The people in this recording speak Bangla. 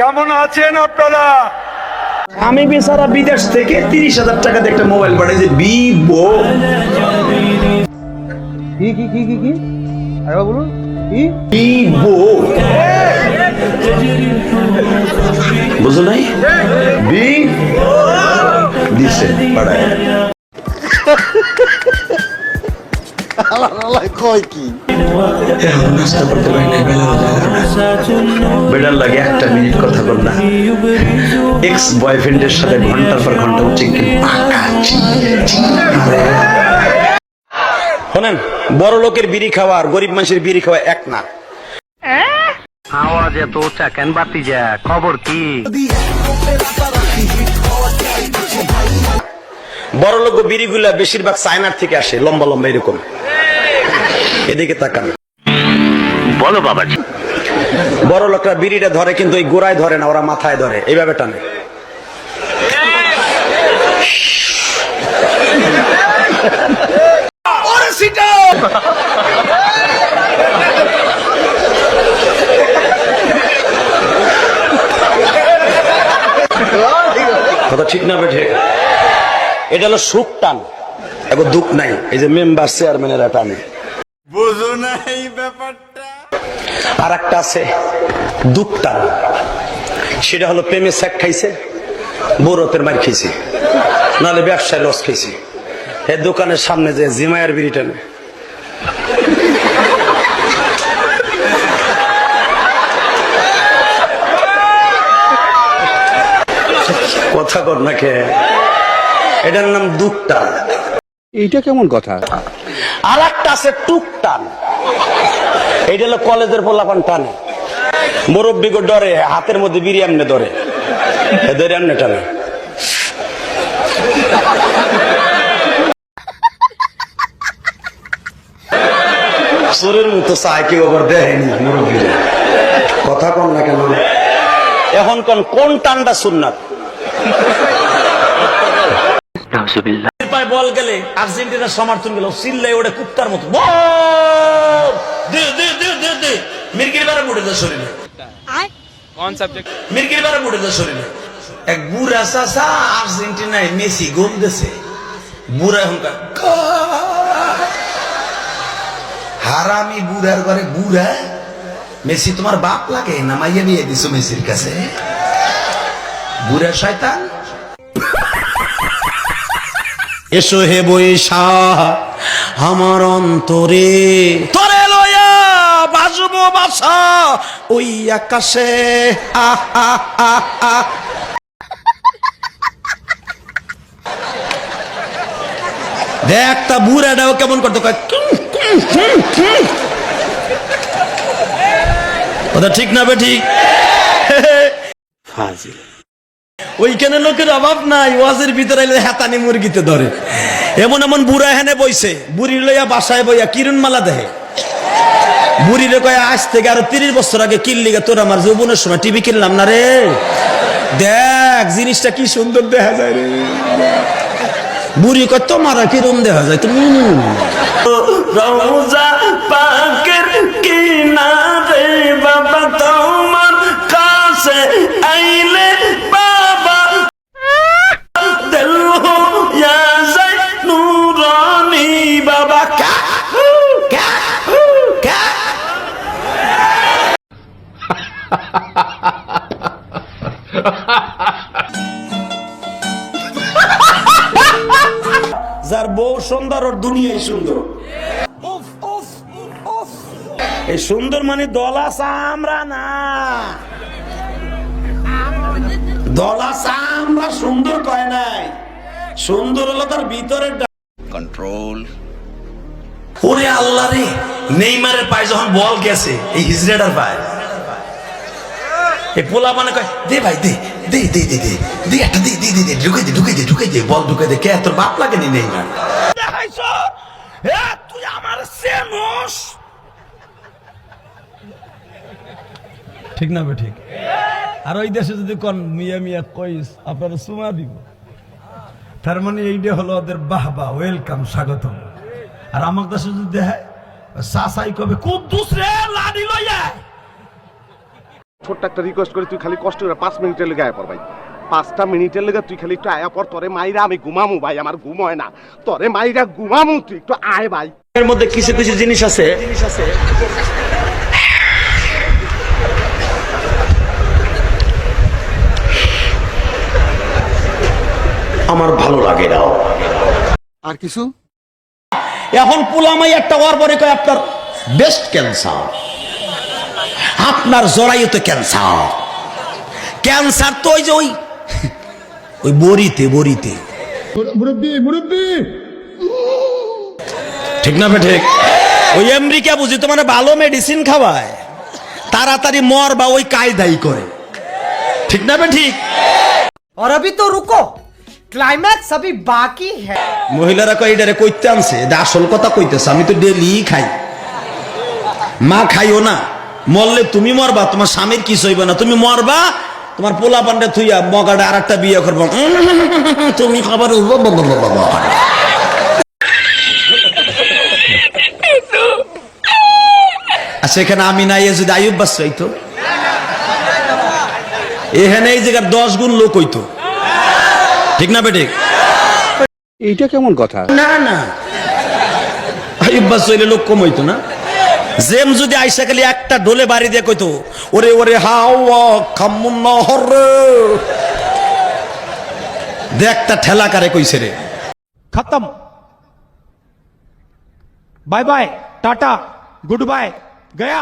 কেমন আছেন আপনারা? আমি বেচারা বিদেশ থেকে 30,000 টাকা দিয়ে একটা মোবাইল পাঠিয়েছি, ভিভো। কি আরে বলুন কি? ভিভো বুঝো নাই? দিছে পাঠায়। কয় কি এখন নাস্তা করতে পারি না, বেলা হলো 11টা। বেটার লাগে 1 মিনিট কথা বল না। এক্স বয়ফ্রেন্ডের সাথে ঘন্টার পর ঘন্টা চিকেন পাকা। শোনেন, বড় লোকের বিড়ি খাওয়া আর গরিব মানুষের বিড়ি খাওয়া এক না। আওয়াজ এত উঁচা কেন বাতি যা? খবর কি? বড় লোক বিড়িগুলা বেশিরভাগ চায়নার থেকে আসে, লম্বা লম্বা এরকম। এদিকে তাকান। বলো বাবাজি। বড় লোকরা বিড়িটা ধরে কিন্তু এই গোড়ায় ধরে না, ওরা মাথায় ধরে, এইভাবে টানে। কথা ঠিক না বেঠে? এটা হলো সুখ টান, এখন দুঃখ নাই। এই যে মেম্বার চেয়ারম্যানেরা টানে, বুঝো না এই ব্যাপারটা। আর একটা আছে দুঃখ টান, সেটা হলো প্রেমে স্যাক খাইছে, বৌরতের মার খাইছে, নাহলে ব্যবসায় লস খাইছে, এই দোকানের সামনে যে জিমায়ার বিড়ি টানে। কথা কর না কে? এটার নাম দুঃখ টান। এইটা কেমন কথা? আর একটা আছে টুক টান, এইটা হলো কলেজের পোলাপান টানে, মুরব্বীকে ডরে, হাতের মধ্যে বিড়ি এমনে ধরে, এদের এমনে টানে। সুরের মতো চায় কেউ আবার দেয়নি মুরব্বীরা। কথা কন না কেন? এখন কোন টানটা সুন্নাত? পায় বল গেলে আর্জেন্টিনার সমর্থন গেল, চিল্লাই ওটা কুত্তার মতো, মির্গির বারে মুড়ে দেয় শরীরে, মির্গির বারে মুড়ে দেয় শরীরে। এক বুড়া চাচা আর্জেন্টিনায় মেসি গোল দিছে, বুড়া এখনকার হারামি বুড়ার ঘরে বুড়া, মেসি তোমার বাপ লাগে, নামাইয়া বিয়ে দিছো মেসির কাছে, বুড়া শয়তান। এসো হে বৈশা আমার অন্তরে, তোরে লয়া বাজবো বাসা ওই আকাশে। দেখ তা বুড়াটাও কেমন করতো, কথা ঠিক না বে? ঠিক। ফাজিল। ওইখানে লোকের অভাব নাই, ওয়াজের ভিতরে হাতানি মুরগিতে ধরে। এমন এমন বুড়া এখানে বইছে, বুড়ি লইয়া বাসায় বইয়া কিরণ মালা দেহে। বুড়িরে কয় আজ থেকে আরো 30 বছর আগে কিনলি তোর আমার যৌবনের সময় টিভি কিনলাম না রে, দেখ জিনিসটা কি সুন্দর দেখা যায় রে। বুড়ি কয় তোমার কিরম দেখা যায় তুমি? রওজা পাকের কিনারে বাবা তোমার কাছে আইলে বাবা দিল ইয়া যায় নুরানি বাবা। কা কা কা যার বউ সুন্দর ওর দুনিয়ায় সুন্দর। এই সুন্দর মানে দলা চামড়া না, দলা চামড়া সুন্দর কয় নাই, সুন্দর হলো তার ভিতরের কন্ট্রোল। ওরে আল্লাহ রে, নেইমারের পায়ে যখন বল গেছে, এই হিজড়াটার পায়ে এই পোলা মানে কয় দে ভাই দে দে দে দে দে দে একটা দে দে দে ঢুকে দে ঢুকে দে ঢুকে দে বল ঢুকে দে। কে তোর বাপ লাগেনি নেইমার? দেখাইছো তুই আমার সেনস, ঠিক না বে? ঠিক। আর ওই দেশে যদি কোন মিয়া মিয়া কইস আপনারা সুমা দিব, তার মানে এইটা হলো ওদের বাহবা, ওয়েলকাম, স্বাগতম। আর আমার দেশে যদি দেখায় সাসাই কবে কুদ্দুস রে লাড়ি লইয়া ছোট্ট একটা রিকোয়েস্ট করি, তুই খালি কষ্ট করে 5 মিনিটের লেগে আয়া পর ভাই। 5টা মিনিটের লেগে তুই খালি একটু আয়া পর, তোরে মাইরা আমি ঘুমামু ভাই, আমার ঘুম হয় না, তোরে মাইরা ঘুমামু, তুই একটু আয় ভাই। এর মধ্যে কিছু কিছু জিনিস আছে আমার ভালো লাগে না। আর কিছু? এখন পোলামাই একটা হওয়ার পরে কয় আপনার বেস্ট ক্যান্সার, আপনার জরায়ুতে ক্যান্সার। ক্যান্সার তো ওই যে ওই বড়িতে ঠিক না ঠিক? ওই আমেরিকা বুঝি তো মানে ভালো মেডিসিন খাওয়ায়, তাড়াতাড়ি মর বা ওই কায়দাই করে, ঠিক না ঠিক? और अभी तो रुको, क्लाइमैक्स अभी बाकी है। মহিলারা কয় এটারে কইতে আনছে, এটা আসল কথা কইতেছে, আমি তো ডেলি খাই। মা খাইও না, মরলে তুমি মরবা, তোমার স্বামীর কিছু হইবে না, তুমি মরবা, তোমার পোলা পান্ডে থুইয়া মগাটা আর একটা বিয়ে করবো, তুমি খাবার আচ্ছা। এখানে আমি নাই, যদি আয়ুব বাস হইতো, এখানে এই জায়গার 10 গুণ লোক হইতো, ঠিক না বেঠিক? এইটা কেমন কথা? না না, আয়ুব বাস হইলে লোক কম হইতো না। জেম যদি আইসা খালি একটা ডোলে বাড়ি দিয়ে কইতো, ওরে ওরে হাওয়া খামুন নহর, দেখটা ঠেলা কারে কইছে রে। खत्म, bye bye, tata, goodbye, गया।